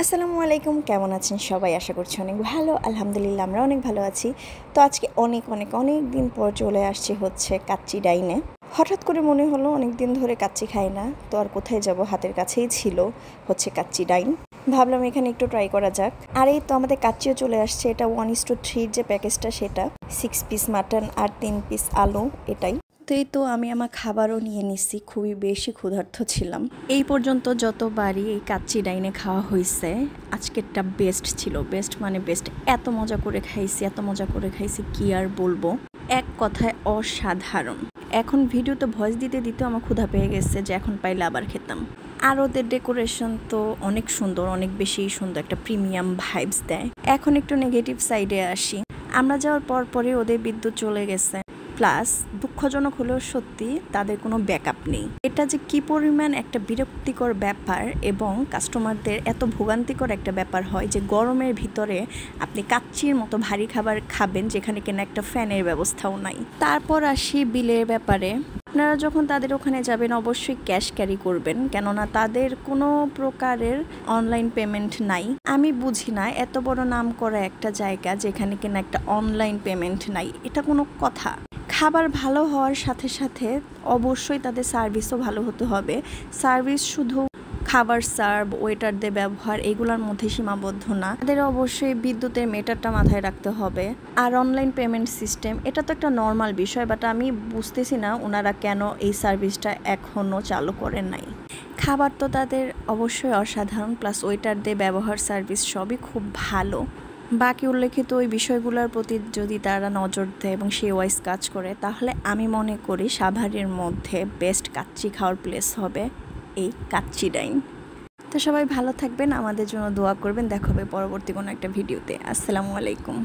আসসালামু আলাইকুম, কেমন আছেন সবাই? আশা করছি অনেক ভালো। আলহামদুলিল্লাহ আমরা অনেক ভালো আছি। তো আজকে অনেক দিন পর চলে আসছি হচ্ছে কাচ্চি ডাইনে। হঠাৎ করে মনে হলো অনেক দিন ধরে কাচ্চি খাই না, তো আর কোথায় যাব, হাতের কাছেই ছিল হচ্ছে কাচ্চি ডাইন। ভাবলাম এখানে একটু ট্রাই করা যাক। আর এই তো আমাদের কাচ্চিও চলে আসছে। এটা 1:3 যে প্যাকেজটা, সেটা 6 পিস মাটন আর 3 পিস আলু, এটাই। তো এই তো আমি আমার খাবারও নিয়ে নিচ্ছি, খুবই বেশি ক্ষুধার্ত ছিলাম। এই পর্যন্ত যতবারই এই কাচ্চি ডাইনে খাওয়া হয়েছে, আজকেরটা বেস্ট ছিল। বেস্ট মানে বেস্ট। এত মজা করে খাইছি কি আর বলবো, এক কথায় অসাধারণ। এখন ভিডিওতে ভয়েস দিতে আমার ক্ষুধা পেয়ে গেছে, যে এখন পাইলে আবার খেতাম। আর ওদের ডেকোরেশন তো অনেক সুন্দর, অনেক বেশি সুন্দর, একটা প্রিমিয়াম ভাইবস দেয়। এখন একটু নেগেটিভ সাইডে আসি। আমরা যাওয়ার পরই ওদের বিদ্যুৎ চলে গেছে। প্লাস দুঃখজনক হলেও সত্যি, তাদের কোনো ব্যাকআপ নেই। এটা যে কি পরিমাণ একটা বিরক্তিকর ব্যাপার, এবং কাস্টমারদের এত ভোগান্তিকর একটা ব্যাপার হয় যে গরমের ভিতরে আপনি কাচ্চির মতো ভারী খাবার খাবেন, যেখানে কিনা একটা ফ্যানের ব্যবস্থাও নাই। তারপর আসি বিলের ব্যাপারে। আপনারা যখন তাদের ওখানে যাবেন অবশ্যই ক্যাশ ক্যারি করবেন, কেননা তাদের কোনো প্রকারের অনলাইন পেমেন্ট নাই। আমি বুঝি না, এত বড় নাম করা একটা জায়গা যেখানে কিনা একটা অনলাইন পেমেন্ট নাই, এটা কোনো কথা? খাবার ভালো হওয়ার সাথে সাথে অবশ্যই তাদের সার্ভিসও ভালো হতে হবে। সার্ভিস শুধু খাবার সার্ভ, ওয়েটারদের ব্যবহার, এগুলোর মধ্যে সীমাবদ্ধ না। তাদের অবশ্যই বিদ্যুতের মিটারটা মাথায় রাখতে হবে। আর অনলাইন পেমেন্ট সিস্টেম, এটা তো একটা নর্মাল বিষয়, বাট আমি বুঝতেছি না ওনারা কেন এই সার্ভিসটা এখনও চালু করেন নাই। খাবার তো তাদের অবশ্যই অসাধারণ, প্লাস ওয়েটারদের ব্যবহার, সার্ভিস সবই খুব ভালো। বাকি উল্লেখিত ওই বিষয়গুলোর প্রতি যদি তারা নজর দেয় এবং সেই ওয়াইজ কাজ করে, তাহলে আমি মনে করি সাভারের মধ্যে বেস্ট কাচ্চি খাওয়ার প্লেস হবে এই কাচ্চি ডাইন। তো সবাই ভালো থাকবেন, আমাদের জন্য দোয়া করবেন। দেখা হবে পরবর্তী কোনো একটা ভিডিওতে। আসসালামু আলাইকুম।